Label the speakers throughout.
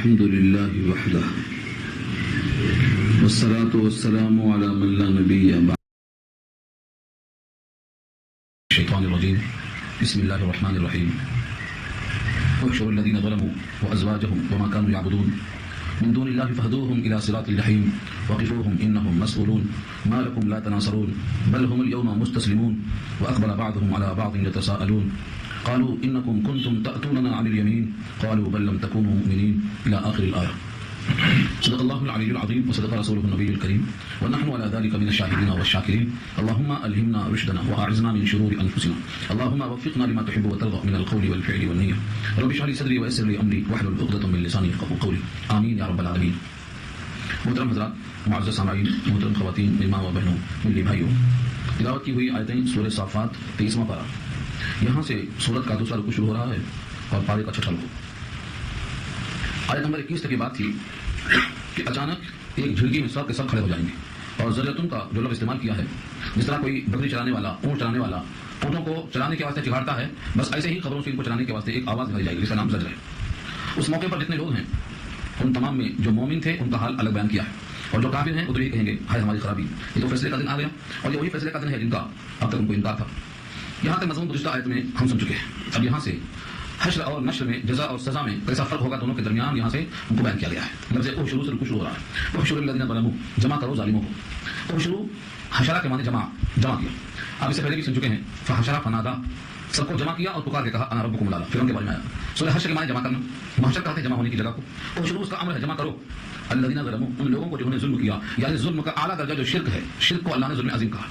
Speaker 1: الحمد لله وحده والصلاة والسلام على من لا نبي بعد. الشيطان الرجيم. بسم الله الرحمن الرحيم. واحشروا الذين ظلموا وأزواجهم وما كانوا يعبدون من دون الله فاهدوهم إلى صراط الجحيم وقفوهم إنهم مسؤولون ما لكم لا تناصرون بل هم اليوم مستسلمون وأقبل بعضهم على بعض يتساءلون قالوا إنكم كنتم تأتوننا عن اليمين قالوا بل لم تكونوا مؤمنين إلى آخر الآية. صدق الله العلي العظيم وصدق رسوله النبي الكريم ونحن على ذلك من الشاهدين والشاكرين. اللهم ألهمنا رشدنا وأعذنا من شرور أنفسنا. اللهم وفقنا لما تحب وترضى من القول والفعل والنية. رب اشرح لي صدري ويسر لي أمري واحلل عقدة من لساني يفقهوا قولي. آمين يا رب العالمين. محترم حضرات، معزز سامعین، محترم خواتین، ماں و بہنوں، میرے بھائیوں، تلاوت کی ہوئی آیتیں سورہ صافات 23واں پارہ، یہاں سے سورت کا دوسرا رکوع شروع ہو رہا ہے اور پارے کا چھٹا رکوع. آیت نمبر 21 تک یہ بات تھی کہ اچانک ایک جھلکی میں سب کے سب کھڑے ہو جائیں گے. اور ذریعتن کا جو لفظ استعمال کیا ہے، جس طرح کوئی بکری چلانے والا، اونٹ چلانے والا اونٹوں کو چلانے کے واسطے چگاڑتا ہے، بس ایسے ہی خبروں سے ان کو چلانے کے واسطے ایک آواز نکالی جائے گی جس کا نام زجر ہے. اس موقع پر جتنے لوگ ہیں ان تمام میں جو مومن تھے ان کا حال الگ بیان کیا ہے، اور جو کافر ہیں وہ تو یہی کہیں گے ہائے ہماری خرابی. یہ تو فیصلے کا دن آ گیا، اور یہ وہی فیصلے کا دن ہے جن کا اب تک ان کو انکار تھا. یہاں تک مضمون گزشتہ آیت میں ہم سن چکے ہیں. اب یہاں سے حشر اور نشر میں، جزا اور سزا میں کیسا فرق ہوگا دونوں کے درمیان، یہاں سے ان کو بیان کیا گیا ہے. لفظ احشروا سے رکوع شروع ہو رہا ہے. احشروا الذین ظلموا، جمع کرو ظالموں کو. احشروا حشرہ کے معنی جمع کیا. آپ اس سے پہلے بھی سن چکے ہیں. فحشر فنادا، سب کو جمع کیا اور پکار کے کہا انا ربکم الاعلی. پھر ان کے بارے میں آیا سورہ حشر کے معنی جمع کرنا. محشر کہتے ہیں جمع ہونے کی جگہ کو. احشروا اس کا امر ہے جمع کرو. الذین ظلموا، ان لوگوں کو جنہوں نے ظلم کیا، یعنی ظلم کا اعلیٰ درجہ جو شرک ہے، شرک کو اللہ نے ظلم عظیم کہا.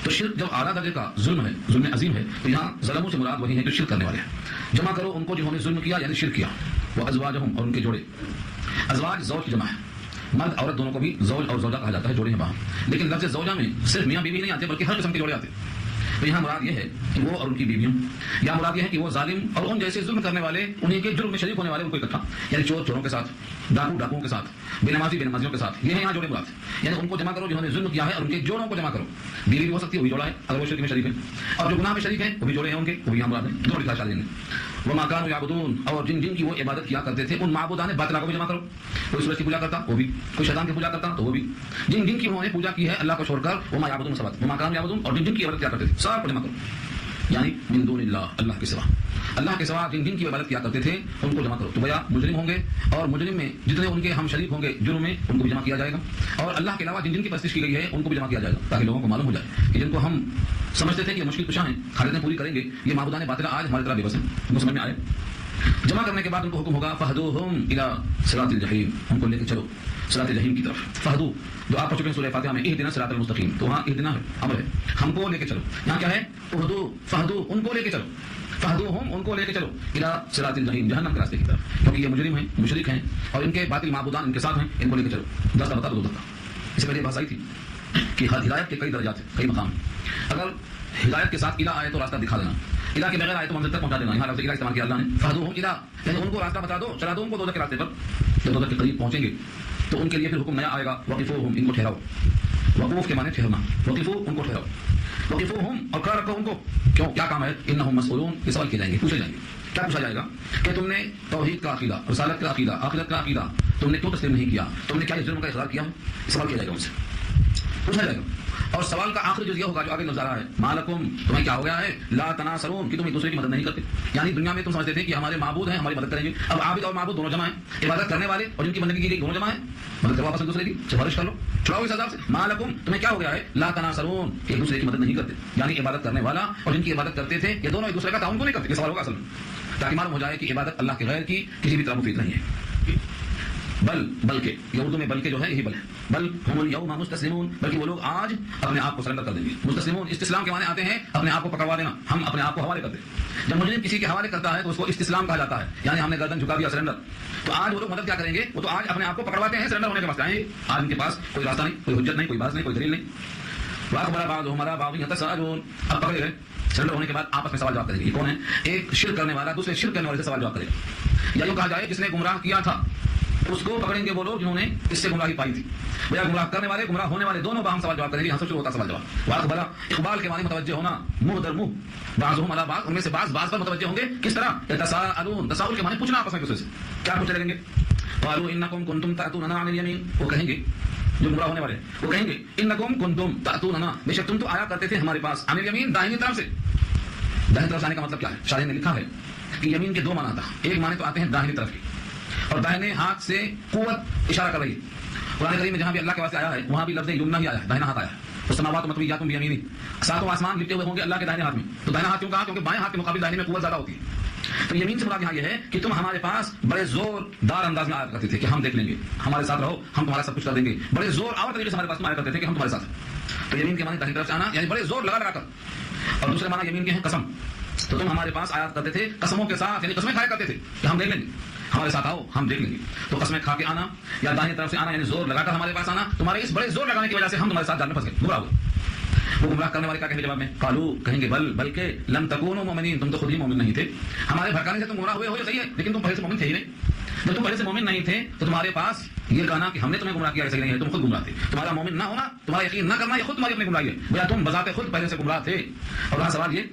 Speaker 1: تو شرک جب اعلیٰ درجے کا ظلم ہے، ظلم عظیم ہے، تو یہاں ظلموں سے مراد وہی ہے جو شرک کرنے والے ہیں. جمع کرو ان کو جنہوں نے ظلم کیا یعنی شرک کیا. وہ ازواجہم، اور ان کے جوڑے. ازواج زوج کی جمع ہے. مرد عورت دونوں کو بھی زوج اور زوجہ کہا جاتا ہے، جوڑے ہیں باہم. لیکن لفظ زوجہ میں صرف میاں بیوی نہیں آتے بلکہ ہر قسم کے جوڑے آتے ہیں. تو یہاں مراد یہ ہے کہ وہ اور ان کی بیویوں، یا مراد یہ ہے کہ وہ ظالم اور ان جیسے ظلم کرنے والے، انہیں کے جرم میں شریک ہونے والے ان کو اکٹھا، یعنی چور چوروں کے ساتھ، ڈاکو ڈاکوؤں کے ساتھ، بے نمازی بے نمازیوں کے ساتھ. یہ ہے یہاں جوڑے مراد. یعنی ان کو جمع کرو جنہوں نے ظلم کیا ہے، اور ان کے جوڑوں کو جمع کرو. بیوی بھی ہو سکتی ہے، وہ بھی جوڑا ہے اگر وہ شرک میں شریک ہے، اور جو گناہ میں شریک ہیں وہ بھی جوڑے ہیں ان کے، وہ بھی یہاں مراد ہیں. دو لکھا شاید. وما كانوا يعبدون، اور جن جن کی وہ عبادت کیا کرتے تھے، ان معبودان باطلا کو بھی جمع کرو. کوئی سورج کی پوجا کرتا وہ بھی، کوئی شیطان کی پوجا کرتا تو وہ بھی. جن جن کی انہوں نے پوجا کی ہے اللہ کو چھوڑ کر، وما يعبدون سبات، وما كانوا يعبدون، اور جن جن کی عبادت کیا کرتے تھے سب کو جمع کرو. یعنی من دون اللہ، اللہ کے سوا، اللہ کے سوا جن جن کی عبادت کیا کرتے تھے ان کو جمع کرو. تو بیا مجرم ہوں گے، اور مجرم میں جتنے ان کے ہم شریک ہوں گے جرم میں، ان کو بھی جمع کیا جائے گا. اور اللہ کے علاوہ جن جن کی پرستش کی گئی ہے ان کو بھی جمع کیا جائے گا، تاکہ لوگوں کو معلوم ہو جائے کہ جن کو ہم سمجھتے تھے کہ مشکل کشاں ہیں، حاجتیں پوری کریں گے، یہ معبودان باطلا آج ہماری طرح بے بس ہیں. ان کو سمجھ میں آئے. جمع کرنے کے بعد ان کو حکم ہوگا فہدوہم الی صراط الجحیم، ان کو لے کے چلو صراط الجحیم کی طرف. فہدو جو آپ پڑھ چکے ہیں سورہ فاتحہ میں، اہدنا صراط المستقیم، تو وہاں اہدنا ہے امر ہے، ہم کو لے کے چلو. یہاں کیا ہے؟ اہدو فہدو، ان کو لے کے چلو. فہدوہم، ان کو لے کے چلو الی صراط الجحیم، جہنم کے راستے کی طرف. کیونکہ یہ مجرم ہیں، مشرک ہیں، اور ان کے باطل معبودان ان کے ساتھ ہیں، ان کو لے کے چلو. دس بتا دو دکا. اس سے پہلے بات آئی تھی کہ ہدایت کے کئی درجات ہیں، کئی مقام ہیں. اگر ہدایت کے ساتھ الی آئے تو راستہ دکھا دینا، الی کے بغیر آئے تو منزل تک پہنچا دینا. یہاں لفظ الی استعمال کیا اللہ نے. فہدوہم الی، یعنی ان کو راستہ بتا دو، چلا دو ان کو دوزخ کے راستے پر. جب دوزخ کے قریب پہنچیں گے تو ان کے لیے پھر حکم نیا آئے گا، وقفوہم، ان کو ٹھہراؤ. وقوف کے معنی ٹھہرنا. وقفو، ان کو ٹھہراؤ. وقفوہم، اور کھڑا رکھو ان کو. کیوں؟ کیا کام ہے؟ انہم مسئولون، یہ سوال کیے جائیں گے، پوچھے جائیں گے. کیا پوچھا جائے گا؟ کہ تم نے توحید کا عقیدہ، رسالت کا عقیدہ، آخرت کا عقیدہ تم نے کیوں تسلیم نہیں کیا؟ تم نے کیا اس جرم کا اقرار کیا؟ سوال کیا جائے گا ان سے، پوچھا جائے گا. اور سوال کا آخری جو یہ ہوگا جو آگے لفظ آ رہا ہے، مالکم، تمہیں کیا ہو گیا ہے؟ لا تناصرون، کہ تم ایک دوسرے کی مدد نہیں کرتے. یعنی دنیا میں تم سمجھتے تھے کہ ہمارے معبود ہیں ہماری مدد کریں گے. اب عابد اور معبود دونوں جمع ہیں، عبادت کرنے والے اور جن کی بندگی کی گئی دونوں جمع ہیں. مدد کرو آپس میں دوسرے کی، سفارش کر لو، چھڑاؤ اس عذاب سے. مالکم، تمہیں کیا ہو گیا ہے؟ لا تناصرون، کہ ایک دوسرے کی مدد نہیں کرتے. یعنی عبادت کرنے والا اور جن کی عبادت کرتے تھے یہ دونوں ایک دوسرے کا تعاون کو نہیں کرتے. یہ سوال ہوگا اصل میں، تاکہ معلوم ہو جائے کہ عبادت اللہ کے غیر کی کسی بھی طرح مفید نہیں ہے. بلکہ یہ اردو میں بلکہ جو ہے یہی بل ہے. بل ہم الیوم مستسلمون، بلکہ وہ لوگ آج اپنے آپ کو سرنڈر کر دیں گے. مستسلمون استسلام کے معنی آتے ہیں اپنے آپ کو پکڑوا دینا، ہم اپنے آپ کو حوالے کر دیں. جب مجرم کسی کے حوالے کرتا ہے تو اس کو استسلام کہا جاتا ہے، یعنی ہم نے گردن جھکا دیا، سرنڈر. تو آج وہ لوگ مدد کیا کریں گے؟ وہ تو آج اپنے آپ کو پکڑواتے ہیں سرنڈر ہونے کے واسطے. آئیں آج ان کے پاس کوئی راستہ نہیں، کوئی حجت نہیں، کوئی باز نہیں، کوئی دلیل نہیں. واقبل بعضهم على بعض يتساءلون، اب پکڑے گئے، سرنڈر ہونے کے بعد آپس میں سوال جواب کریں گے. یہ کون ہے؟ ایک شرک کرنے والا دوسرے شرک کرنے والے سے سوال جواب کرے گا. یا یوں کہا جائے جس نے گمراہ کیا تھا اس کو پکڑیں گے وہ لوگ جنہوں نے اس سے گمراہی پائی تھی. بھیا گمراہ کرنے والے گمراہ ہونے والے دونوں باہم سوال جواب کریں گے. یہاں سے شروع ہوتا سوال جواب. واقبلا، اقبال کے معنی متوجہ ہونا، منہ در منہ. بعضهم على بعض، ان میں سے بعض پر متوجہ ہوں گے. کس طرح؟ يتساءلون، تساؤل کے معنی پوچھنا آپس میں دوسرے سے. کیا پوچھنے لگیں گے؟ قالوا انکم کنتم تأتوننا عن الیمین، وہ کہیں گے جو گمراہ ہونے والے وہ کہیں گے انکم کنتم تأتوننا، بے شک تم تو آیا کرتے تھے ہمارے پاس، عن الیمین، داہنی طرف سے۔ داہنی طرف آنے کا مطلب کیا ہے؟ شارح نے لکھا ہے کہ یمین کے دو معنی تھا، ایک معنی تو آتے ہیں داہنی طرف کی، اور داہنے ہاتھ سے قوت اشارہ کر رہی ہے۔ قرآن کریم میں جہاں بھی اللہ کے واسطے آیا ہے وہاں بھی لفظ یمنا ہی آیا ہے، داہنا ہاتھ آیا ہے۔ السماوات مطویات بیمینہ، ساتوں آسمان لپٹے ہوئے ہوں گے اللہ کے داہنے ہاتھ میں۔ تو داہنا ہاتھ کیوں کہا؟ کیونکہ بائیں ہاتھ کے مقابل داہنے میں قوت زیادہ ہوتی ہے۔ تو یمین سے مراد یہاں یہ ہے کہ تم ہمارے پاس بڑے زور دار انداز میں آیا کرتے تھے کہ ہم دیکھ لیں گے، ہمارے ساتھ رہو، ہم تمہارا سب کچھ کر دیں گے، بڑے زور آور طریقے سے ہمارے پاس آیا کرتے تھے کہ ہم تمہارے ساتھ ہیں۔ تو یمین کے معنی داہنی طرف سے آنا یعنی بڑے زور لگا لگا کر، اور دوسرے معنی یمین کے ہیں قسم، تو تم ہمارے پاس آیا کرتے تھے قسموں کے ساتھ، یعنی قسمیں کھایا کرتے تھے کہ ہم دیکھ لیں گے، ہمارے ساتھ آؤ ہم دیکھ لیں گے۔ تو قسمیں کھا کے آنا یا داہنی طرف سے آنا یعنی زور لگا کر ہمارے پاس آنا، تمہارے اس بڑے زور لگانے کی وجہ سے ہم تمہارے ساتھ جال میں پھنس گئے، گمراہ ہوئے۔ وہ گمراہ کرنے والے کیا کہیں گے جواب میں؟ قالو کہیں گے بلکہ لم تکونوا مؤمنین، تم تو خود ہی مومن نہیں تھے، ہمارے بھڑکانے سے تم گمراہ ہوئے ہو، یہ صحیح ہے، لیکن تم پہلے سے مومن تھے ہی نہیں۔ جب تم پہلے سے مومن نہیں تھے تو تمہارے پاس یہ کہنا کہ ہم نے تمہیں گمراہ کیا صحیح نہیں ہے، تم خود گمراہ تھے۔ تمہارا مومن نہ ہونا، تمہارا یقین نہ کرنا، یہ خود تمہاری اپنی گمراہی ہے، بھیا تم بذات خود پہلے سے گمراہ تھے۔ اور یہاں سوال یہ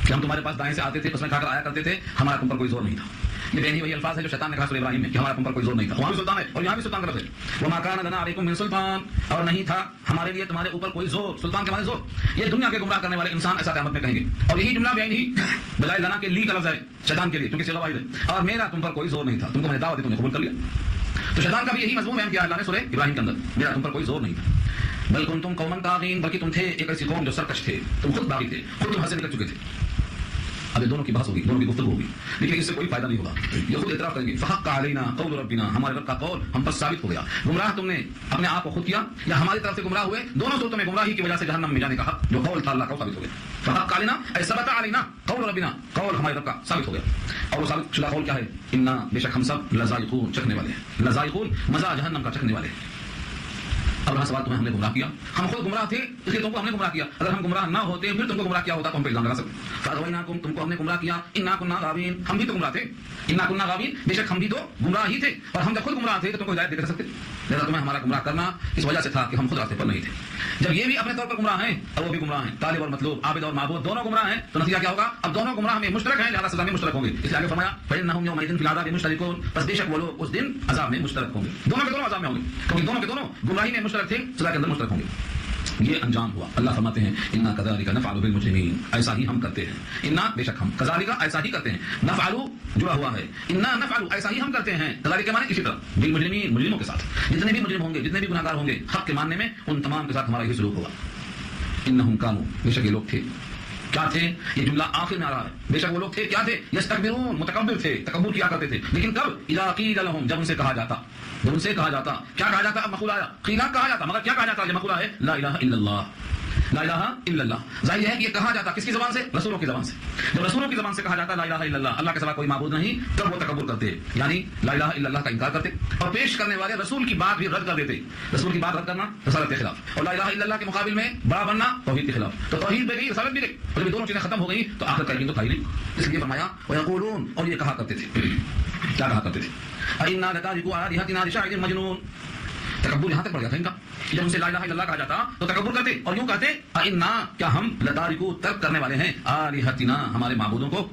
Speaker 1: کہ ہم تمہارے پاس دائیں سے آتے تھے، قسمیں کھا کر آیا کرتے تھے، ہمارا تم پر کوئی زور نہیں تھا۔ یہ بہنی وہی الفاظ ہے جو شیطان نے کہا سورہ ابراہیم میں کہ ہمارا تم پر کوئی زور نہیں تھا، وہاں بھی سلطان ہے اور یہاں بھی سلطان کا لفظ ہے۔ وما کان لنا علیکم من سلطان، اور نہیں تھا ہمارے لیے تمہارے اوپر کوئی زور، سلطان کے معنی زور۔ یہ دنیا کے گمراہ کرنے والے انسان ایسا قیامت میں کہیں گے، اور یہی جملہ بیان ہی بجائے لنا کے لی کا لفظ ہے شیطان کے لیے، کیونکہ صیغہ واحد ہے، اور میرا تم پر کوئی زور نہیں تھا، تم کو میں نے دعوت دی، تم نے قبول کر لیا۔ تو شیطان کا بھی یہی مضمون بیان کیا اللہ نے سورہ ابراہیم کے اندر، میرا تم پر کوئی زور نہیں تھا۔ بل کنتم قوما طاغین، بلکہ تم تھے ایک ایسی قوم جو سرکش تھے، تم خود باغی تھے، خود تم حد سے نکل چکے تھے۔ اب یہ دونوں کی بحث ہوگی، دونوں کی گفتگو ہوگی، لیکن اس سے کوئی فائدہ نہیں ہوگا۔ یہ خود اعتراف کریں گے فحق علینا قول ربنا، ہمارے رب کا قول ہم پر ثابت ہو گیا۔ گمراہ تم نے اپنے آپ کو خود کیا یا ہماری طرف سے گمراہ ہوئے، دونوں صورتوں میں گمراہی کی وجہ سے جہنم میں جانے کا حق جو قول تھا اللہ کا ثابت ہو گیا۔ فحق علینا اے ثبت علینا قول ربنا، قول ہمارے رب کا ثابت ہو گیا۔ اور وہ ثابت شدہ قول کیا ہے؟ انا بے شک ہم سب لذائقون، چکھنے والے ہیں، لذائقون مزہ جہنم کا چکھنے والے ہیں۔ اب یہاں سوال تمہیں ہم نے گمراہ کیا، ہم خود گمراہ تھے اس لیے تم کو ہم نے گمراہ کیا، اگر ہم گمراہ نہ ہوتے پھر تم کو گمراہ کیا ہوتا تو ہم پہ الزام لگا سکتے۔ فاغویناکم، تم کو ہم نے گمراہ کیا، انا کنا غاوین، ہم بھی تو گمراہ تھے، انا کنا غاوین، بے شک ہم بھی تو گمراہ ہی تھے، اور ہم جب خود گمراہ تھے تو تم کو ہدایت دے کر سکتے، لہذا تمہیں ہمارا گمراہ کرنا اس وجہ سے تھا کہ ہم خود راستے پر نہیں تھے۔ جب یہ بھی اپنے طور پر گمراہ ہیں اور وہ بھی گمراہ ہیں، طالب اور مطلوب، عابد اور معبود دونوں گمراہ ہیں، تو نتیجہ کیا ہوگا؟ اب دونوں گمراہ میں مشترک ہیں، لہذا سزا میں مشترک ہوں گے۔ اس لیے آگے فرمایا فإنهم يومئذ في العذاب مشتركون، بس بے شک وہ لوگ اس دن عذاب میں مشترک ہوں گے، دونوں کے دونوں عذاب میں ہوں گے، کیونکہ دونوں کے دونوں گمراہی میں مشترک تھے، سزا کے اندر مشترک ہوں گے۔ یہ انجام ہوا۔ اللہ فرماتے ہیں انا کذالک نفعل بالمجرمین، ایسا ہی ہم کرتے ہیں، انا بے شک ہم، کذالک ایسا ہی کرتے ہیں، نفعل جڑا ہوا ہے، انا نفعل ایسا ہی ہم کرتے ہیں، کذالک کے معنی اسی طرح، بالمجرمین مجرموں کے ساتھ، جتنے بھی مجرم ہوں گے، جتنے بھی گناہگار ہوں گے حق کے ماننے میں، ان تمام کے ساتھ ہمارا یہ سلوک ہوگا۔ انہم کانوا، بے شک یہ لوگ تھے، کیا تھے؟ یہ جملہ آخر میں آ رہا ہے، بے شک وہ لوگ تھے، کیا تھے؟ یستکبرون، متکبر تھے، تکبر کیا کرتے تھے، لیکن کب؟ اذا قیل لهم، جب ان سے کہا جاتا، جب ان سے کہا جاتا، کیا کہا جاتا؟ اب مقول آیا، قیلا کہا جاتا، مگر کیا کہا جاتا؟ یہ مقول ہے لا الہ الا اللہ، لا الہ الا اللہ۔ ظاہر ہے کہ یہ کہا جاتا کس کی زبان سے؟ رسولوں کی زبان سے۔ جب رسولوں کی زبان سے کہا جاتا لا الہ الا اللہ، اللہ کے سوا کوئی معبود نہیں، تب وہ تکبر کرتے، یعنی لا الہ الا اللہ کا انکار کرتے، اور پیش کرنے والے رسول کی بات بھی رد کر دیتے۔ رسول کی بات رد کرنا رسالت کے خلاف، اور لا الہ الا اللہ کے مقابل میں بڑا بننا توحید کے خلاف۔ تو توحید بھی گئی، رسالت بھی گئی، اور جب دونوں چیزیں ختم ہو گئی تو آخر کا یقین تو تھا ہی نہیں۔ اس لیے فرمایا ویقولون، اور یہ کہا کرتے تھے، کیا کہا کرتے تھے؟ انا لتارکو آلہتنا لشاعر مجنون، تکبر یہاں تک پڑ گیا تھا ان کا، جب ان سے لا الہ الا اللہ کہا جاتا تو تکبر کرتے، اور یوں کہتے انا، کیا ہم لتارکو ترک کرنے والے ہیں، آلہتنا ہمارے معبودوں کو،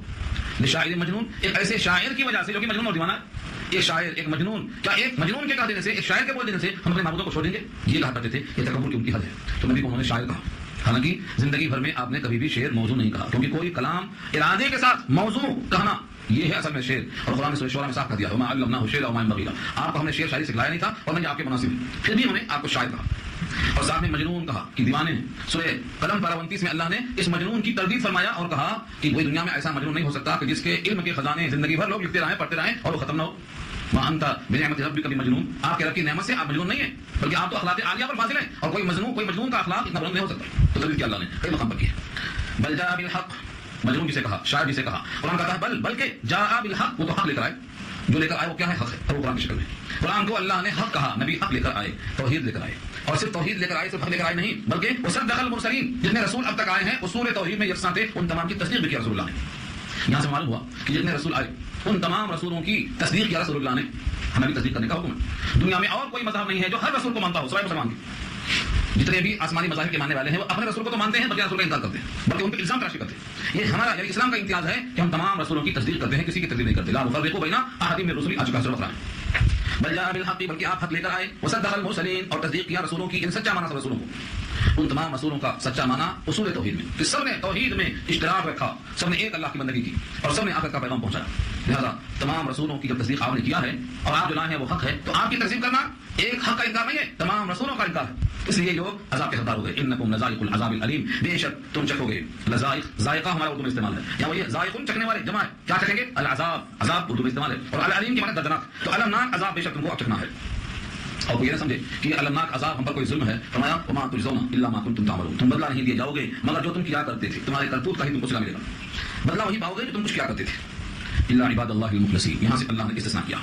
Speaker 1: لشاعر مجنون، ایک ایسے شاعر کی وجہ سے جو کہ مجنون اور دیوانہ ہے۔ ایک شاعر، ایک مجنون، کیا ایک مجنون کے کہہ دینے سے، ایک شاعر کے بول دینے سے ہم اپنے معبودوں کو چھوڑ دیں گے؟ یہ کہا کرتے تھے، یہ تکبر کی ان کی حد ہے، تو نبی کو انہوں نے شاعر کہا، حالانکہ زندگی بھر میں آپ نے کبھی بھی شعر موضوع نہیں کہا، کیونکہ کوئی کلام ارادے کے ساتھ موضوع کہنا یہ ہے اصل میں شعر، اور قرآن نے شعرا میں صاف کر دیا وما علمناه الشعر وما ينبغي له، آپ کو ہم نے شعر شاعری سکھلایا نہیں تھا اور نہ یہ آپ کے مناسب ہے، پھر بھی ہم نے آپ کو شاعر کہا، اور ساتھ میں مجنون کہا کہ دیوانے ہیں۔ سورہ قلم پارہ 29 میں اللہ نے اس مجنون کی تردید فرمایا اور کہا کہ کوئی دنیا میں ایسا مجنون نہیں ہو سکتا کہ جس کے علم کے خزانے زندگی بھر لوگ لکھتے رہیں، پڑھتے رہیں اور وہ ختم نہ ہو۔ وہاں انت بنعمت ربک بمجنون، آپ کے رب کی نعمت سے آپ مجنون نہیں ہیں، بلکہ آپ تو اخلاق عالیہ پر فاضل ہیں، اور کوئی مجنون کا اخلاق اتنا بلند نہیں ہو سکتا۔ تو تردید کیا اللہ نے کئی مقام پر کی ہے۔ بل جاء بالحق، مجنون جسے کہا، شاعر جسے کہا، قرآن کہتا ہے بلکہ جاء بالحق، وہ تو حق لے کر آئے، جو لے کر آئے وہ کیا ہے؟ حق ہے، اور وہ قرآن کی شکل میں۔ قرآن کو اللہ نے حق کہا، نبی حق لے کر آئے، توحید لے کر آئے، اور صرف توحید لے کر آئے، صرف حق لے کر آئے نہیں، بلکہ وصدق المرسلین، جتنے رسول اب تک آئے ہیں اصول توحید میں یکساں تھے، ان تمام کی تصدیق بھی کیا رسول اللہ نے۔ یہاں سے معلوم ہوا کہ جتنے رسول آئے ان تمام رسولوں کی تصدیق کیا رسول اللہ نے، ہمیں بھی تصدیق کرنے کا حکم ہے۔ دنیا میں اور کوئی مذہب نہیں ہے جو ہر رسول کو مانتا ہو، سوائے مسلمان کے۔ جتنے بھی آسمانی مذاہب کے ماننے والے ہیں وہ اپنے رسول کو تو مانتے ہیں بلکہ رسول کا انکار کرتے ہیں، بلکہ ان پہ الزام تراشی کرتے ہیں۔ یہ ہمارا یعنی اسلام کا امتیاز ہے کہ ہم تمام رسولوں کی تصدیق کرتے ہیں، کسی کی تصدیق نہیں کرتے۔ لا نفرق بین احد من رسل، آج کا سورہ بقرہ ہے۔ بل جاء بالحق بلکہ آپ حق لے کر آئے، وصدق المرسلین اور تصدیق کیا رسولوں کی، ان سچا مانا سب رسولوں کو، ان تمام رسولوں کا سچا مانا اصول توحید میں کہ سب نے توحید میں اشتراک رکھا، سب نے ایک اللہ کی بندگی کی اور سب نے آخرت کا پیغام پہنچایا۔ لہذا تمام رسولوں کی جب تصدیق آپ نے کیا ہے اور آپ جو لائے ہیں وہ حق ہے، تو آپ کی تقسیم کرنا ایک حق کا انکار نہیں ہے، تمام رسولوں کا انکار ہے، اس لیے لوگ عذاب کے حقدار ہو گئے۔ انکم لذائق العذاب العلیم، بے شک تم چکھو گے، لذائق ذائقہ ہمارا اردو میں استعمال ہے، یا وہ یہ ذائقون چکھنے والے جمع ہے، کیا چکھیں گے؟ العذاب، عذاب اردو میں استعمال ہے، اور العلیم کے معنی دردناک، تو المناک عذاب بے شک تم کو اب چکھنا ہے۔ اور وہ یہ نہ سمجھے کہ یہ المناک عذاب ہم پر کوئی ظلم ہے، فرمایا وما تجزون الا ما کنتم تعملون، تم بدلہ نہیں دیے جاؤ گے مگر جو تم کیا کرتے تھے، تمہارے کرتوت کا ہی تم کو صلہ ملے گا، بدلہ وہی پاؤ گے جو تم کچھ کیا کرتے تھے۔ الا عباد اللہ المخلصین، یہاں سے اللہ نے استثناء کیا،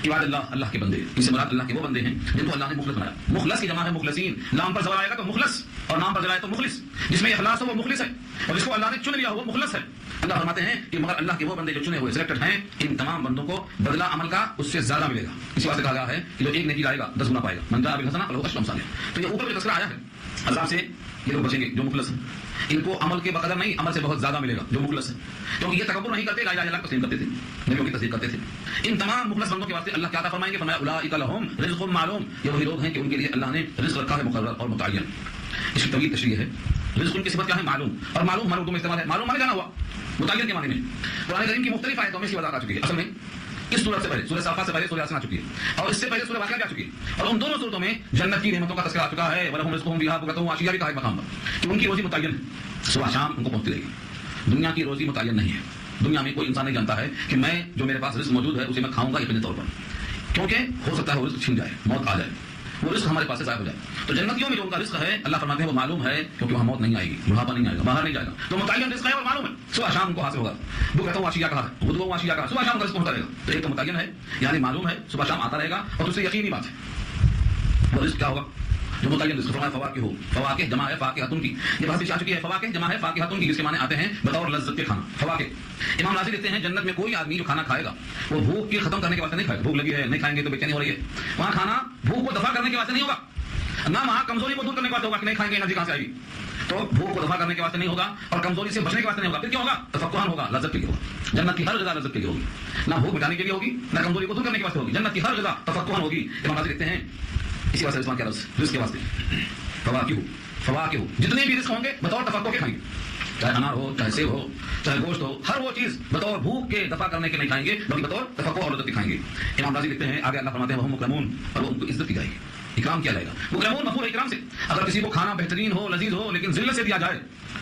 Speaker 1: عباد اللہ، اللہ کے بندے، اس سے مراد اللہ کے وہ بندے ہیں جن کو اللہ نے مخلص بنایا۔ مخلص کی جمع ہے مخلصین، لام پر زبر آئے گا تو مخلص، اور نام پر جلائے تو مخلص، جس میں اخلاص ہو وہ مخلص ہے، اور جس کو اللہ نے چن لیا ہو وہ مخلص ہے۔ اللہ فرماتے ہیں کہ مگر اللہ کے وہ بندے جو چنے ہوئے سلیکٹڈ ہیں، ان تمام بندوں کو بدلہ عمل کا اس سے زیادہ ملے گا۔ اسی واسطے کہا گیا ہے کہ جو ایک نیکی لائے گا 10 گنا پائے گا، من جاء بالحسنہ فلہ عشر امثالها۔ تو یہ اوپر جو تذکرہ آیا ہے عذاب سے یہ لوگ بچیں گے جو مخلص ہیں، ان کو عمل کے بقدر نہیں، عمل سے بہت زیادہ ملے گا جو مخلص ہے، کیونکہ یہ تکبر نہیں کرتے، لا الہ الا اللہ تسلیم کرتے تھے، نبیوں کی تصدیق کرتے تھے۔ ان تمام مخلص بندوں کے واسطے اللہ کیا فرمائیں گے؟ فرمایا اولئک لہم رزق معلوم، یہ وہی لوگ ہیں کہ ان کے لیے اللہ نے رزق رکھا ہے مقرر اور متعین۔ اس کی طویل تشریح ہے، رزق ان کی صفت کیا ہے؟ معلوم، اور معلوم ہمارے اردو میں استعمال ہے، معلوم مانے جانا ہوا، متعین کے معنی میں۔ قرآن کریم کی مختلف آیتوں میں اس کی وضاحت آ چکی ہے، اصل میں اس سورت سے پہلے سورہ صافات سے پہلے سورہ یاسین آ چکی ہے، اور اس سے پہلے سورہ واقعہ آ چکی ہے، اور ان دونوں صورتوں میں جنت کی نعمتوں کا تذکرہ آ چکا ہے، وَلَهُمْ رِزْقُهُمْ فِيهَا بُكْرَةٌ وَعَشِيًّا بھی کہا ہے مقام پر کہ ان کی روزی متعین ہے، صبح شام ان کو پہنچتی رہے گی۔ دنیا کی روزی متعین نہیں ہے، دنیا میں کوئی انسان نہیں جانتا ہے کہ میں جو میرے پاس رزق موجود ہے اسے میں کھاؤں گا یقینی طور پر، کیونکہ ہو سکتا ہے وہ رزق چھن جائے، موت آ جائے، وہ رزق ہمارے پاس سے ضائع ہو جائے۔ تو جنتیوں میں جو ان کا رزق ہے اللہ فرماتے ہیں وہ معلوم ہے، کیونکہ وہاں موت نہیں آئے گی، بڑھاپا نہیں آئے گا، باہر نہیں جائے گا، تو متعین رزق ہے اور معلوم ہے، صبح شام کو حاصل ہوگا۔ وہ کہتا ہوں واشیہ کہا ہے، غدوہ واشیہ کہا، صبح شام کا رزق ہوتا رہے گا، تو ایک تو متعین ہے یعنی معلوم ہے، صبح شام آتا رہے گا، اور دوسری یقینی بات ہے وہ رزق کیا ہوگا جو متعین رزق۔ فرمایا فواکہ ہو، فواکہ جمع ہے فاکہۃ کی، یہ بات بھی آ چکی ہے، فواکہ جمع ہے فاکہۃ کی، جس کے معنی آتے ہیں بطور لذت کے کھانا، فواکہ۔ امام رازی لکھتے ہیں جنت میں کوئی آدمی جو کھانا کھائے گا وہ بھوک کی ختم کرنے کے واسطے نہیں کھائے گا، بھوک لگی ہے نہیں کھائیں گے تو بے چینی ہو رہی ہے، وہاں کھانا بھوک کو دفع کرنے کے واسطے نہیں ہوگا، نہ وہاں کمزوری کو دور کرنے کے واسطے ہوگا کہ نہیں کھائیں گے انرجی کہاں سے آئے گی، تو بھوک کو دفع کرنے کے واسطے نہیں ہوگا اور کمزوری سے بچنے کے واسطے نہیں ہوگا، پھر کیا ہوگا؟ تفقہان ہوگا، لذت کے لیے ہوگا۔ جنت کی ہر غذا لذت کے لیے ہوگی، نہ بھوک مٹانے کے لیے ہوگی نہ کمزوری کو دور کرنے کے واسطے ہوگی، جنت کی ہر غذا تفقہان ہوگی۔ امام رازی لکھتے ہیں اسی واسطے رزق کیا رزق کے واسطے فواکہ جتنے بھی رزق ہوں گے بطور تفقہ کے کھائیں گے، چاہے انار ہو، چاہے سیب ہو، چاہے گوشت ہو، ہر وہ چیز بطور بھوک کے دفع کرنے کے نہیں کھائیں گے بلکہ بطور تفقہ اور لذت کے کھائیں گے۔ امام رازی لکھتے ہیں آگے اللہ فرماتے ہیں وہ مکرمون، اور وہ ان کو عزت دی جائے گی، اکرام کیا جائے گا۔ مکرمون مفعول اکرام سے، اگر کسی کو کھانا بہترین ہو لذیذ ہو لیکن ذلت سے دیا جائے،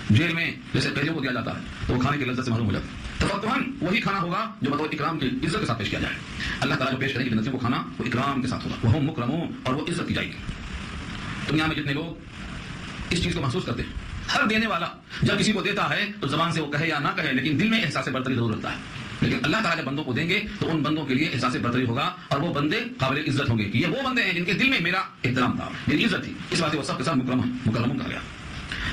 Speaker 1: جیل میں جیسے قیدیوں کو دیا جاتا ہے تو وہ کھانے کی لذت سے محروم ہو جاتا ہے، تفقہاً وہی کھانا ہوگا جو بطور اکرام کی عزت کے ساتھ پیش کیا جائے۔ اللہ تعالیٰ جو پیش کرے گی جنتیوں کو کھانا وہ اکرام کے ساتھ ہوگا، وہ مکرمون، اور وہ عزت دی جائے گی۔ دنیا میں جتنے لوگ اس چیز کو محسوس کرتے ہیں، ہر دینے والا جب کسی کو دیتا ہے تو زبان سے وہ کہے یا نہ کہے لیکن دل میں احساس برتری ضرور رکھتا ہے، لیکن اللہ تعالیٰ جب بندوں کو دیں گے تو ان بندوں کے لیے احساس برتری ہوگا اور وہ بندے قابل عزت ہوں گے کہ یہ وہ بندے ہیں جن کے دل میں میرا احترام تھا، میری عزت تھی، اس واسطے وہ سب کے ساتھ مکرم کہا گیا۔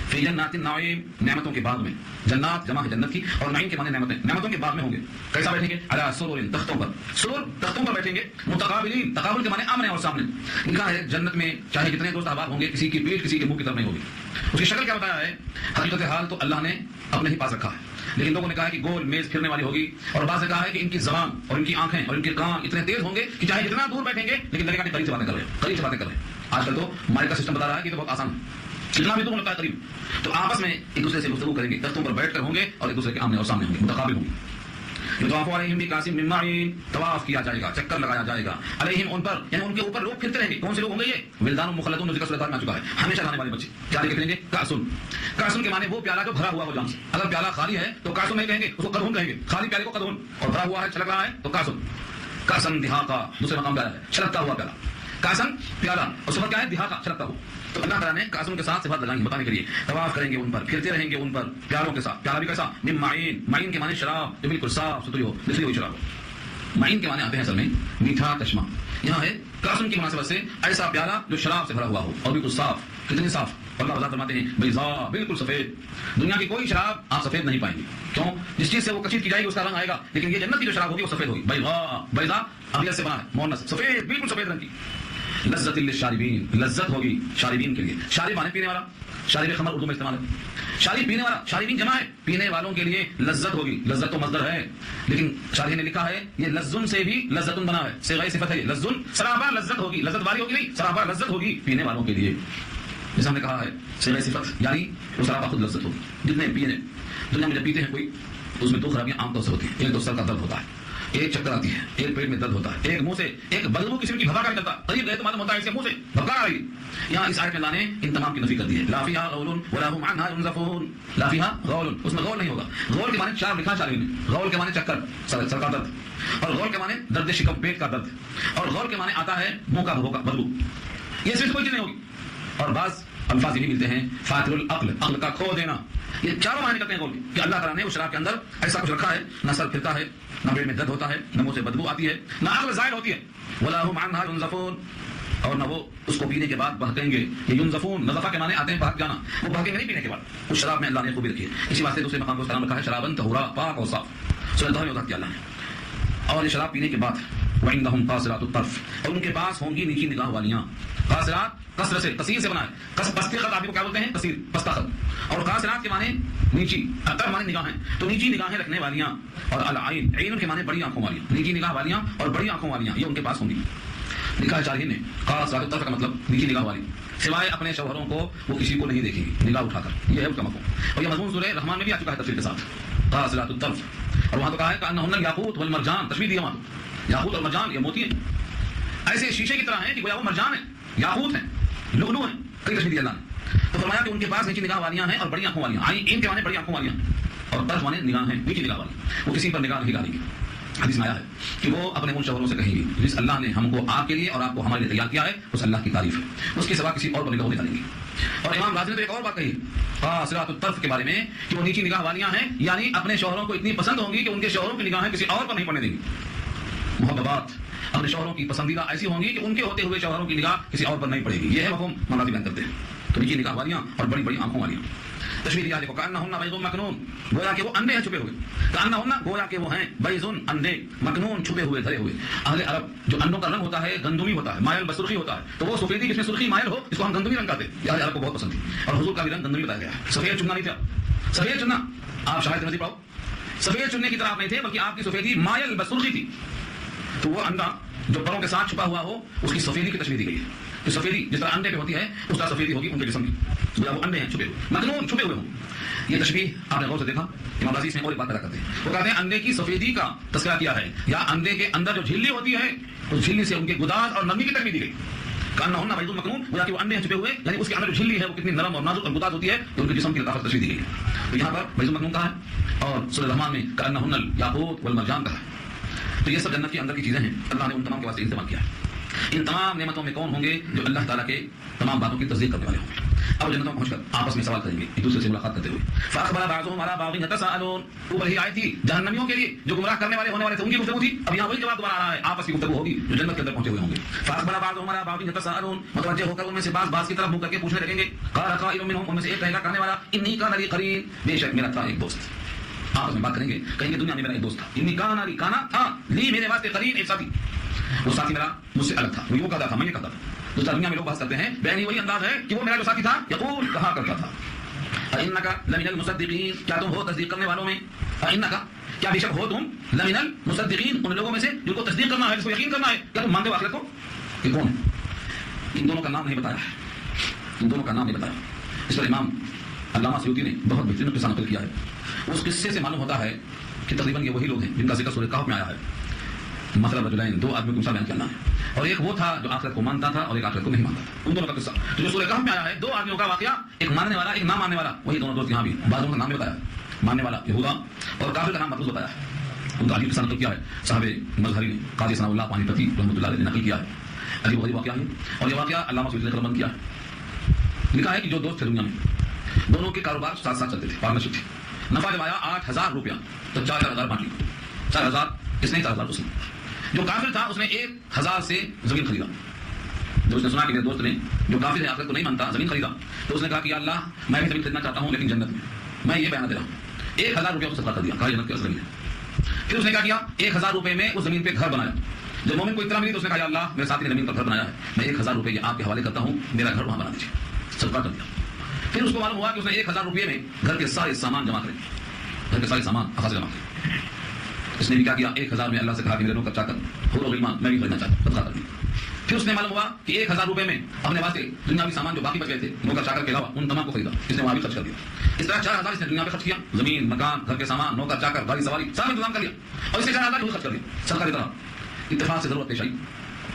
Speaker 1: فی جنات النعیم، نعمتوں کے باغ میں، جنات جمع ہے جنت کی، اور نعیم کے معنی نعمتیں، نعمتوں کے باغ میں ہوں گے، کیسا بیٹھیں گے؟ علی سرر، تختوں پر، سرر تختوں پر بیٹھیں گے، متقابلین، تقابل کے معنی آمنے اور سامنے، لکھا ہے جنت میں چاہے جتنے دوست احباب ہوں گے کسی کی پیٹھ کسی کے منہ کی طرف نہیں ہوگی۔ اس کی شکل کیا بتایا ہے؟ حقیقت حال تو اللہ نے اپنے ہی پاس رکھا ہے، لیکن لوگوں نے کہا کہ گول میز پھرنے والی ہوگی، اور بعض نے کہا ہے کہ ان کی زبان اور ان کی آنکھیں اور ان کے کان اتنے تیز ہوں گے کہ چاہے جتنا دور بیٹھیں گے لیکن لگے گا کہ قریب سے باتیں کر رہے ہیں، قریب سے باتیں کر رہے ہیں۔ آج کل تو مائک کا سسٹم بتا رہا ہے کہ تو بہت آسان ہے، جتنا بھی دور لگتا ہے قریب، تو آپس میں ایک دوسرے سے گفتگو کریں گے، تختوں پر بیٹھ کر ہوں گے اور ایک دوسرے کے آمنے اور سامنے ہوں گے، متقابل ہوں گے۔ یطاف علیہم بکأس من معین، طواف کیا جائے گا، چکر لگایا جائے گا، علیہم ان پر، یعنی ان کے اوپر لوگ پھرتے رہیں گے۔ کون سے لوگ ہوں گے یہ؟ ولدان مخلدون، ذکر سورۃ میں آ چکا ہے، ہمیشہ رہنے والے بچے، کیا کہیں گے؟ کأسن، کأسن کے معنی وہ پیالہ جو بھرا ہوا ہو جام سے، اگر پیالہ خالی ہے تو کأسن نہیں کہیں گے، اس کو قدحن کہیں گے، خالی پیالے کو قدحن، اور بھرا ہوا ہے چھلک رہا ہے تو کأسن، کأسن دہاقا، دوسرے مقام پیالہ ہے، چھلکتا ہوا پیالہ، کأسن پیالہ، اور صفت کیا ہے؟ دہاقا، چھلکتا ہوا۔ تو اللہ تعالیٰ نے کأسن کے ساتھ صفات لگائیں گے بتانے کے لیے، طواف کریں گے ان پر، پھرتے رہیں گے ان پر پیالوں کے ساتھ، پیالہ بھی کیسا؟ من معین، معین کے معنی شراب جو بالکل صاف ستھری ہو، نسلی ہوئی شراب۔ معین کے معنی آتے ہیں اصل میں میٹھا چشمہ، یہاں ہے کأسن کی مناسبت سے ایسا پیالہ جو شراب سے بھرا ہوا ہو اور بالکل صاف، کتنی صاف، اللہ وضاحت فرماتے ہیں بیضاء، بالکل سفید۔ دنیا کی کوئی شراب آپ سفید نہیں پائیں گے، کیوں؟ جس چیز سے وہ کشید کی جائے گی اس کا رنگ آئے گا، لیکن یہ جنت کی جو شراب ہوگی وہ سفید ہوگی، بیضاء، بیضاء ابیض سے بنا ہے، مؤنث، سفید، بالکل سفید رنگ کی۔ لذت للشاربین، لذت ہوگی شاربین کے لیے، شارب معنی پینے والا، شارب خمر اردو میں استعمال ہے. شارب پینے والا, شاربین جمع ہے, پینے والوں کے لیے لذت ہوگی. لذت تو مصدر ہے, لیکن شارح نے لکھا ہے یہ لذن سے بھی لذتن بنا ہے, صیغہ صفت ہے یہ. لذن سرابا لذت ہوگی, لذت والی ہوگی نہیں, سرابا لذت ہوگی پینے والوں کے لیے. جیسا ہم نے کہا ہے صیغہ صفت, یعنی وہ سرابا خود لذت ہوگی. جتنے پینے دنیا میں جب پیتے ہیں کوئی, تو اس میں دو خرابیاں عام طور سے ہوتی ہیں. ایک تو سر کا درد ہوتا ہے, ایک چکر آتی ہے, ایک پیٹ میں درد ہوتا ہے, ایک منہ سے ایک بدبو قسم کی بھبکا نکلتا ہے. قریب گئے تو معلوم ہوتا ہے اس کے منہ سے بھبکا آ رہی. یہاں اس آیت میں اللہ نے ان تمام کی نفی کر دی ہے. لا فیہا غول ولا هم عنہا ينزفون. لا فیہا غول, اس میں غول نہیں ہوگا. غول کے معنی چار لکھا شارح نے. غول کے معنی چکر, سر کا درد, اور غول کے معنی درد شکم, پیٹ کا درد, اور غول کے معنی آتا ہے منہ کا بھبکا, بدبو. یہ صرف کوئی چیز نہیں ہوگی. اور بعض الفاظ یہ بھی ملتے ہیں فاتر العقل, عقل کا کھو دینا. یہ چاروں معنی کرتے ہیں غول کہ اللہ تعالیٰ نے اس شراب کے اندر ایسا کچھ رکھا ہے, نہ سر پھرتا ہے, نہ پیٹ میں درد ہوتا ہے, نہ منہ سے بدبو آتی ہے, نہ عقل زائل ہوتی ہے. ولا هم عنها ينزفون, اور نہ وہ اس کو پینے کے بعد بہکیں گے. یہ ينزفون نزفہ کے معنی آتے ہیں بہک جانا, وہ بہکیں گے نہیں پینے کے بعد. اس شراب میں اللہ نے خوبی رکھی ہے. اسی واسطے دوسرے مقام کو اس کا نام رکھا ہے شرابن طہورا, پاک اور صاف. سورہ طہ میں وضاحت کیا اللہ نے. اور یہ شراب پینے کے بعد وعندهم قاصرات الطرف, اور ان کے پاس ہوں گی نیچی نگاہ والیاں. قاصرات کثر سے, کثیر سے بنا ہے. پستی خط آپ کو کیا بولتے ہیں, کثیر, پستہ خط. اور قاصرات کے معنی نیچی, اطر معنی نگاہیں, تو نیچی نگاہیں رکھنے والیاں. اور العین, عین کے معنی بڑی آنکھوں والیاں, نیچی نگاہ والیاں اور بڑی آنکھوں والیاں, یہ ان کے پاس ہوں گی. لکھا ہے شارح نے قاصرات الطرف کا مطلب نیچی نگاہ والی, سوائے اپنے شوہروں کو وہ کسی کو نہیں دیکھیں گی نگاہ اٹھا کر. یہ ہے اس کا مفہوم. اور یہ مضمون سورہ رحمان میں بھی آ چکا ہے تفصیل کے ساتھ, قاصرات الطرف. اور وہاں تو کہا ہے کأنہن الیاقوت والمرجان, تشبیہ دی ہے وہاں تو. یاقوت اور مرجان یہ موتی ہیں, ایسے شیشے کی طرح ہیں کہ گویا وہ مرجان ہیں, یاقوت ہیں, لؤلؤ ہیں. کئی تشبیہ دی اللہ نے. تو فرمایا کہ ان کے پاس نیچی نگاہ والیاں ہیں اور بڑی آنکھوں والیاں. عین کے معنی بڑی آنکھوں والیاں, اور طرف معنی نگاہ ہیں, نیچی نگاہ والی. وہ کسی پر نگاہ نہیں ڈالیں گی. حدیث میں آیا ہے کہ وہ اپنے ان شوہروں سے کہیں گی جس اللہ نے ہم کو آپ کے لیے اور آپ کو ہمارے لیے تیار کیا ہے, اس اللہ کی تعریف ہے, اس کے سوا کسی اور پر نگاہ نہیں ڈالیں گی. اور امام رازی نے تو ایک اور بات کہی قاصرات الطرف کے بارے میں کہ وہ نیچی نگاہ والیاں ہیں, یعنی اپنے شوہروں کو اتنی پسند ہوں گی کہ ان کے شوہروں کی نگاہیں کسی اور پر نہیں پڑنے دیں گی. محببات, اپنے شوہروں کی پسندیدہ ایسی ہوں گی کہ ان کے ہوتے ہوئے شوہروں کی نگاہ کسی اور پر نہیں پڑے گی. یہ ہے مفہوم مناظر بیان کرتے ہیں. تو نیچی نگاہ والیاں اور بڑی بڑی آنکھوں والیاں. تشبیہ دیا دیکھو کأنہن بیض مکنون, گویا کہ وہ اندھے ہیں چھپے ہوئے. کأنہن گویا کہ وہ ہیں بیض اندھے, مکنون چھپے ہوئے دھرے ہوئے. اہل عرب جو اندھوں کا رنگ ہوتا ہے گندمی ہوتا ہے, مائل بسرخی ہوتا ہے, تو وہ سفیدی جس میں سرخی مائل ہو اس کو ہم گندمی رنگ کہتے ہیں. یہ اہل عرب کو بہت پسند تھی. اور حضور کا بھی رنگ گندمی بتایا گیا ہے. سفید چننا نہیں تھا, سفید چننا آپ شاہد نظیر پاؤ, سفید چننے کی طرح آپ نہیں تھے, بلکہ آپ کی سفیدی مائل بسرخی تھی. تو وہ اندھا جو پروں کے ساتھ چھپا ہوا ہو اس کی سفیدی کی تشبیہ دی گئی ہے. تو سفیدی جس طرح انڈے پہ ہوتی ہے اس طرح سفیدی ہوگی ان کے جسم کی, وہ انڈے ہیں چھپے ہوئے, مکنون چھپے ہوئے ہوں. یہ تشبیہ آپ نے غور سے دیکھا, امام رازی اس میں اور ایک بات پیدا کرتے ہیں. وہ کہتے ہیں اندھے کی سفیدی کا تذکرہ کیا ہے, یا اندھے کے اندر جو جھلی ہوتی ہے اس جھلی سے ان کے گداز اور نرمی کی تشبیہ دی گئی. کأنہن بیض مکنون, گویا کہ وہ انڈے ہیں چھپے ہوئے, یعنی اس کے اندر جو جھلی ہے وہ کتنی نرم اور نازک اور گداز ہوتی ہے, تو ان کے جسم کی لطافت تشبیہ دی گئی. تو یہاں پر بیض مکنون کہا ہے, اور سورہ رحمان میں کأنہن الیاقوت والمرجان کہا ہے. تو یہ سب جنت کے اندر کی چیزیں ہیں, اللہ نے ان تمام کے واسطے انتظام کیا ہے. ان تمام نعمتوں میں کون ہوں گے, جو اللہ تعالیٰ کے تمام باتوں کی تصدیق کرنے والے ہوں گے. اب جنتوں میں پہنچ کر آپس میں سوال کریں گے, ایک دوسرے سے ملاقات کرتے ہوئے. فأقبل بعضهم على بعض يتساءلون, اوپر ہی آئی تھی جہنمیوں کے لیے جو گمراہ کرنے والے ہونے والے تھے ان کی گفتگو تھی. اب یہاں وہی جواب دوبارہ آ رہا ہے, آپس کی گفتگو ہوگی جو جنت کے اندر پہنچے ہوئے ہوں گے. فأقبل بعضهم على بعض يتساءلون, متوجہ ہو کر ان میں سے بعض کی طرف منہ کر کے پوچھنے لگیں گے. قال قائل منهم, ان میں سے ایک کہے گا کہنے والا, انی کان لی قرین, بے شک میرا تھا ایک دوست. آپس میں بات کریں گے, کہیں گے دنیا میں میرا ایک دوست تھا, انی کان لی, کانا تھا, لی میرے واسطے, قرین ایک ساتھی. وہ ساتھی میرا مجھ سے الگ تھا, وہ یوں کہتا تھا, میں یہ کہتا تھا. دوسرا دنیا میں لوگ بحث کرتے ہیں, بیان وہی انداز ہے کہ وہ میرا جو ساتھی تھا یقول کہا کرتا تھا, فإنک لمن المصدقین, کیا تم ہو تصدیق کرنے والوں میں, فإنک کیا بے شک ہو تم, لمن المصدقین, ان لوگوں میں سے جن کو تصدیق کرنا ہے, جس کو یقین کرنا ہے, کیا تم مانتے ہو آخرت کو. یہ کون ہے, ان دونوں کا نام نہیں بتایا ہے, ان دونوں کا نام نہیں بتایا. اس پر امام علامہ سیوطی نے بہت بہترین قصہ نقل کیا ہے. اس قصے سے معلوم ہوتا ہے کہ تقریباً یہ وہی لوگ ہیں جن کا ذکر سورہ کہف میں آیا ہے. مثلا رجلین, دو آدمی کو مثال بیان کرنا ہے, اور ایک وہ تھا جو آخرت کو مانتا تھا اور ایک آخرت کو نہیں مانتا تھا. ان دونوں کا قصہ تو جو سورہ کہف میں آیا ہے, دو آدمیوں کا واقعہ, ایک ماننے والا ایک نہ ماننے والا. وہی دونوں دوست یہاں بھی, بعضوں کا نام بھی بتایا, ماننے والا یہودا اور کافر کا نام مرفوع بتایا ہے. ان کا عجیب قصہ نقل کیا ہے صاحب مظہری نے, قاضی ثناء اللہ پانی پتی رحمۃ اللہ علیہ نے نقل کیا ہے. عجیب غریب واقعہ ہے, اور یہ واقعہ علامہ سیوطی نے قلمبند کیا ہے. لکھا ہے کہ جو دوست تھے دنیا میں, دونوں کے کاروبار ساتھ ساتھ چلتے تھے, پارٹنرشپ تھی. نفع جب آیا 8,000 روپیہ تو 4,000 بانٹ لی. 4,000 اس نے, 4,000 اس نے. جو کافر تھا اس نے 1,000 سے زمین خریدا. جب اس نے سنا کہ میرے دوست نے جو کافر ہے آخرت کو نہیں مانتا زمین خریدا, تو اس نے کہا کہ یا اللہ میں بھی زمین خریدنا چاہتا ہوں لیکن جنت میں. میں یہ بیان دے رہا ہوں, 1,000 روپیہ کو صدقہ کر دیا, کہا جنت کی زمین ہے. پھر اس نے کیا کیا, 1,000 روپے میں اس زمین پہ گھر بنایا. جب مومن کو اطلاع ملی تو اس نے کہا یا اللہ میرے ساتھی نے زمین پر گھر بنایا ہے, میں 1,000 روپے آپ کے حوالے کرتا ہوں, میرا گھر وہاں بنا دیجیے. صدقہ کر دیا. پھر اس کو معلوم ہوا کہ اس نے 1000 روپئے میں گھر کے سارے سامان جمع کرے، گھر کے سارے سامان اخذ جمع کرے۔ اس نے بھی کیا کیا، 1000 میں اللہ سے کہا کہ میرے نوکر چاکر حور و غلمان میں بھی خریدنا چاہتا ہوں، بدلا کر دیا۔ پھر اس نے معلوم ہوا کہ 1000 روپئے میں اپنے واسطے دنیاوی سامان جو باقی بچ گئے تھے نوکر چاکر کے علاوہ ان تمام کو خریدا، اس نے وہاں بھی خرچ کر دیا۔ اس طرح 4000 اس نے دنیا میں خرچ کیا، زمین، مکان، گھر کے سامان، نوکر چاکر، گاڑی سواری سب انتظام کر لیا، اور اس نے 4000 خود خرچ کر دیا صدقہ کی طرح۔ اتفاق سے ضرورت پیش آئی،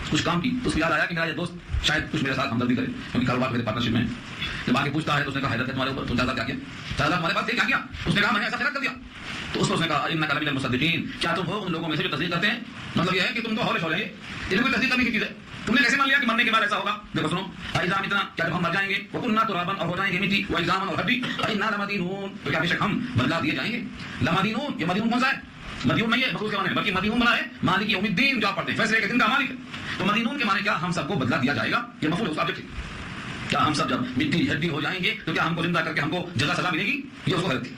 Speaker 1: کچھ کام کی، تو اس کو یاد آیا کہ میرا یہ دوست شاید کچھ میرے ساتھ ہمدردی کرے، کیونکہ کاروبار میرے پارٹنرشپ میں ہے۔ جب آگے پوچھتا ہے تو اس نے کہا حیرت ہے تمہارے اوپر، تم 4000 کیا کیا، 4000 تمہارے پاس تھے کیا کیا؟ اس نے کہا میں نے ایسا خیرات کر دیا۔ تو اس کو اس نے کہا انک لمن المصدقین، کیا تم ہو ان لوگوں میں سے جو تصدیق کرتے ہیں؟ مطلب یہ ہے کہ تم تو ہولے شولے، یہ کوئی تصدیق کرنے کی چیز ہے، تم نے کیسے مان لیا کہ مرنے کے بعد ایسا ہوگا؟ دیکھو سنو، اذا متنا، کیا جب ہم مر جائیں گے، وکنا ترابا، اور ہو جائیں گے مٹی، وعظاما اور ہڈی، انا لمدینون، تو کیا بے شک ہم بدلا دیے جائیں گے؟ لمدینون، یہ مدینون کون سا ہے؟ مدیون نہیں ہے مخلوق کے معنی، بلکہ مدیون بنا ہے مالک یوم الدین، جو آپ پڑھتے ہیں فیصلے کے دن کا مالک ہے۔ تو مدینون کے معنی کیا؟ ہم سب کو بدلا دیا جائے گا، یہ مفعول ہے اس آبجیکٹ ہے۔ کیا ہم سب جب مٹی ہڈی ہو جائیں گے تو کیا ہم کو زندہ کر کے ہم کو جزا سزا ملے گی؟ یہ اس کو حیرت تھی۔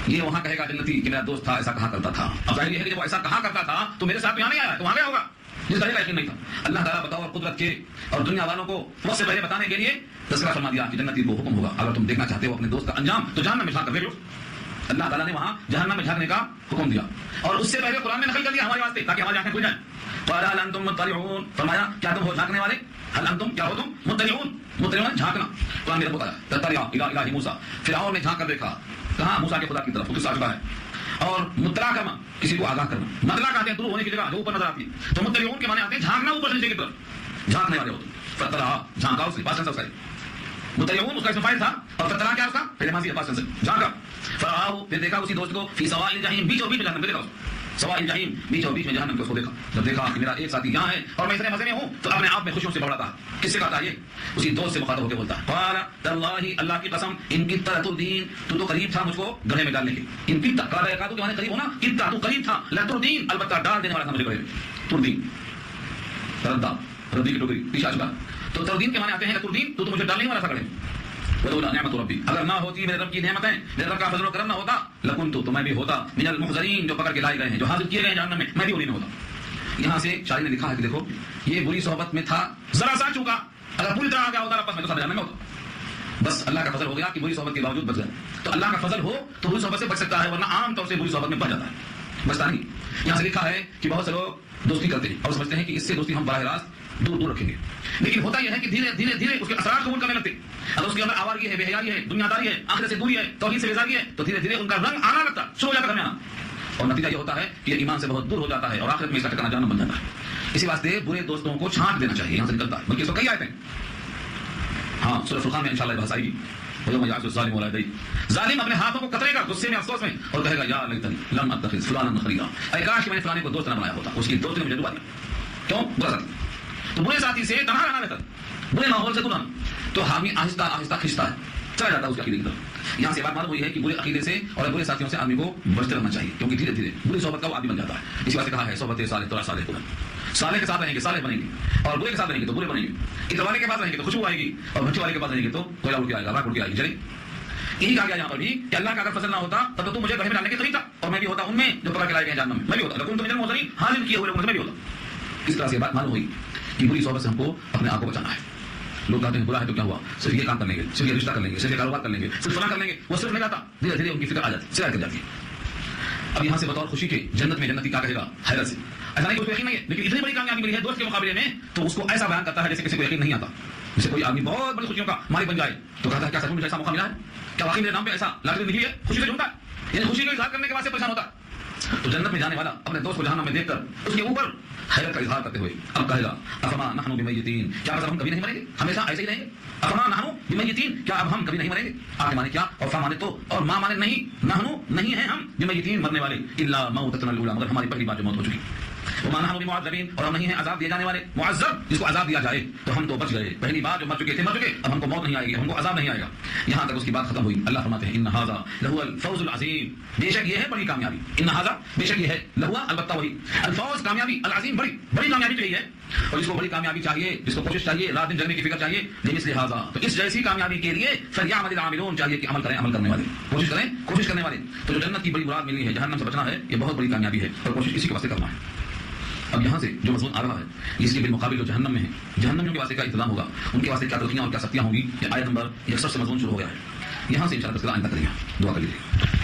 Speaker 1: یہ وہاں کہے گا جنتی کہ میرا دوست تھا ایسا کہا کرتا تھا۔ اب ظاہر یہ ہے کہ جب وہ ایسا کہا کرتا تھا تو میرے ساتھ یہاں نہیں آیا، تو وہاں گیا ہوگا جس کا یقین نہیں تھا۔ اللہ تعالیٰ بتاؤ اور قدرت کے اور دنیا والوں کو وقت سے پہلے بتانے کے لیے تذکرہ فرما دیا کہ جنتی کو حکم ہوگا اگر تم دیکھنا چاہتے ہو اپنے دوست کا انجام تو جہنم میں جھانک کر دیکھ لو۔ اللہ تعالیٰ نے وہاں جہنم میں جھانکنے کا حکم دیا، اور اس سے پہلے قرآن میں نقل کر دیا ہمارے واسطے تاکہ ہماری آنکھیں کھل جائیں۔ قال هل انتم مطلعون، فرمایا کیا تم ہو جھانکنے والے؟ هل انتم، کیا ہو تم؟ مطلعون، مطلعون جھانکنا۔ قرآن میں بتایا تطلع الى الہ موسیٰ، فرعون نے جھانک کر دیکھا کہاں؟ موسیٰ کے خدا کی طرف، وہ قصہ چکا ہے۔ اور مطلع کرنا کسی کو آگاہ کرنا، مطلع کہتے ہیں دور ہونے کی جگہ جو اوپر نظر آتی ہے، تو مطلعون کے معنی آتے ہیں جھانکنا اوپر نیچے کی طرف، جھانکنے والے ہو تم۔ فطلع، جھانکا، اس پاس ٹینس ہے مطلعون، اس کا اسم فاعل تھا، اور فطلع کیا اس کا؟ پہلے ماضی ہے پاس ٹینس ہے، جھانکا۔ فرآہ، پھر دیکھا اسی دوست کو فی سواء الجحیم، بیچ اور بیچ میں جہنم میں دیکھا، سواء الجحیم، بیچ اور بیچ میں جہنم کو اس کو دیکھا۔ جب دیکھا کہ میرا ایک ساتھی یہاں ہے اور میں اتنے مزے میں ہوں تو اپنے آپ میں خوشیوں سے بڑھاتا ہے۔ کس سے کہتا ہے یہ؟ اسی دوست سے مخاطب ہو کے بولتا ہے قال تاللہ، اللہ کی قسم، ان کدت لتردین، تو قریب تھا مجھ کو گڑھے میں ڈالنے کے۔ ان کدت، قال یکادو کے معنی قریب ہونا، کدت تو قریب تھا، لتردین البتہ ڈال دینے والا تھا مجھے گڑھے میں۔ تردین، ردہ، ردی کی ٹوکری پیچھے آ چکا۔ تو تردین کے معنی آتے ہیں لتردین، تو مجھے ڈالنے والا تھا گڑھے میں۔ ولولا نعمت ربی، اگر نہ ہوتی میرے رب کی نعمتیں، میرے رب کا فضل و کرم نہ ہوتا، لکنت، تو میں بھی ہوتا من المحضرین، جو پکڑ کے لائے گئے ہیں، جو حاضر کیے گئے ہیں جہنم میں بھی انہیں میں ہوتا۔ یہاں سے شاعر نے لکھا ہے کہ دیکھو یہ بری صحبت میں تھا، ذرا سا چوکا، اگر پوری طرح آ گیا ہوتا رب میں تو سب جہنم میں ہوتا۔ بس اللہ کا فضل ہو گیا کہ بری صحبت کے باوجود بچ گیا۔ تو اللہ کا فضل ہو تو بری صحبت سے بچ سکتا ہے، ورنہ عام طور سے بری صحبت میں بچ جاتا ہے، بچتا نہیں۔ یہاں سے لکھا ہے کہ بہت سے لوگ دوستی کرتے ہیں اور سمجھتے ہیں کہ اس سے دوستی ہم براہ راست دور دور رکھیں گے، لیکن ہوتا یہ ہے کہ دھیرے دھیرے دھیرے اس کے اثرات قبول کرنے لگتے ہیں۔ اگر اس کے اندر آوارگی ہے، بے حیائی ہے، دنیا داری ہے، آخرت سے دوری ہے، توحید سے بیزاری ہے، تو دھیرے دھیرے ان کا رنگ آنا لگتا ہے، شروع ہو جاتا ہے ہمیں آنا، اور نتیجہ یہ ہوتا ہے کہ یہ ایمان سے بہت دور ہو جاتا ہے اور آخرت میں اس کا ٹھکانہ جہنم بن جاتا ہے۔ اسی واسطے برے دوستوں کو چھانٹ دینا چاہیے، یہاں سے نکلتا ہے، بلکہ اس کو کئی آیتیں ہیں۔ ہاں سورہ فرقان میں انشاءاللہ بحث آئے گی، وَيَوْمَ يَعْضُ الظَّالِمُ عَلَىٰ يَدَيْهِ، ظالم اپنے ہاتھوں کو کترے گا غصے میں، افسوس میں، اور کہے گا یا لیتنی لم اتخذ فلانا خلیلا، اے کاش کہ میں نے فلانے کو دوست نہ بنایا ہوتا، اس کی دوستی نے مجھے ڈبا دیا۔ کیوں؟ برا ساتھی، تو برے ساتھی سے تنہا رہنا بہتر، برے ماحول سے دور رہنا، تو آدمی آہستہ آہستہ کھنچتا ہے، چلا جاتا ہے اس کے عقیدے کی طرف۔ یہاں سے بات معلوم ہوئی ہے کہ برے عقیدے سے اور برے ساتھیوں سے آدمی کو بچتے رہنا چاہیے، کیونکہ دھیرے دھیرے بری صحبت کا وہ آدمی بن جاتا ہے۔ اسی واسطے کہا ہے صحبت صالح ترا صالح قرآن، صالح کے ساتھ رہیں گے صالح بنیں گے، اور برے کے ساتھ رہیں گے تو برے بنیں گے۔ ادھر والے کے پاس رہیں گے تو خوشبو آئے گی، اور بچے والے کے پاس رہیں گے تو کوئلہ اڑ کے آئے گا، راکھ اڑ کے آئے گی، جلے۔ یہی کہا گیا یہاں پر بھی کہ اللہ کا اگر فضل نہ ہوتا تب تو مجھے گڑھے میں ڈالنے کے قریب تھا، اور میں بھی ہوتا ان میں جو پکڑ کے لائے گئے جہنم میں، میں بھی ہوتا، لکنت من المحضرین، حاضر کیے ہوئے لوگوں میں بھی ہوتا۔ اس طرح سے بات معلوم ہوئی کہ بری صحبت سے ہم کو اپنے آپ کو بچانا ہے۔ لوگ کہتے ہیں برا ہے تو کیا ہوا، صرف یہ کام کر لیں گے، صرف یہ رشتہ کر لیں گے، صرف یہ کاروبار کر لیں گے، صرف فلاں کر لیں گے، وہ صرف نہیں جاتا، دھیرے دھیرے ان کی فکر آ جاتی ہے، سرایت کر جاتی ہے۔ اب یہاں سے بطور خوشی کے جنت میں جنتی کیا کہے گا؟ حیرت سے، ایسا نہیں کہ اس کو یقین نہیں ہے، لیکن اتنی بڑی کامیابی ملی ہے دوست کے مقابلے میں تو اس کو ایسا بیان کرتا ہے جیسے کسی کو یقین نہیں آتا۔ جیسے کوئی آدمی بہت بڑی خوشیوں کا مالک بن جائے تو کہتا ہے کیا سچ میں مجھے ایسا موقع ملا ہے، کیا واقعی میرے نام پہ ایسا لاٹری نکلی ہے، خوشی سے جھومتا ہے، یعنی خوشی کا اظہار کرنے کے بعد سے پریشان ہوتا ہے۔ تو جنت میں جانے والا اپنے دوست کو جہنم میں دیکھ کر اس کے اوپر حیرت کا اظہار کرتے ہوئے اب کہے گا افما نحن بمیتین، کیا مطلب ہم کبھی نہیں مریں گے، ہمیشہ ایسے ہی رہیں گے۔ افما نحن بمیتین، کیا اب ہم کبھی نہیں مریں گے؟ آگے مانے کیا، اور فا مانے تو، اور ماں مانے نہیں، نحن نہیں ہیں ہم بمیتین مرنے والے، الا موتتنا الاولى، مگر ہماری پہلی بار جو موت ہو چکی، وما نحن بمعذبین، اور ہم نہیں ہیں عذاب دیے جانے والے، معذب جس کو عذاب دیا جائے تو ہم تو بچ گئے، پہلی بار جو مر چکے تھے مر چکے، اب ہم کو موت نہیں آئے گی، ہم کو عذاب نہیں آئے گا۔ یہاں تک اس کی بات ختم ہوئی، اللہ فرماتے ہیں ان ھذا لہو الفوز العظیم، بے شک یہ ہے بڑی کامیابی، ان ھذا بے شک یہ ہے، لہو البتہ وہی، الفوز کامیابی، العظیم بڑی بڑی کامیابی تو یہی ہے، اور جس کو بڑی کامیابی چاہیے، جس کو کوشش چاہیے، رات دن جگنے کی فکر چاہیے، لمثل ھذا، تو اس جیسی کامیابی کے لیے فلیعمل العاملون، چاہیے کہ عمل کریں، عمل کرنے والے کوشش کریں، کوشش کرنے والے۔ تو جو جنت کی بڑی مراد ملی ہے، جہنم سے بچنا ہے، یہ بہت بڑی کامیابی ہے، اور کوشش اسی کے واسطے کرنا ہے۔ اب یہاں سے جو مضمون آ رہا ہے اس کے بالمقابل جو جہنم میں ہے، جہنمیوں کے واسطے کیا انتظام ہوگا، ان کے واسطے کیا تلخیاں اور کیا سختیاں ہوں گی، یہ آیت نمبر 61 سے مضمون شروع ہو گیا ہے. یہاں سے انشاءاللہ تذکرہ آئندہ کریں گے. دعا کر لیجیے.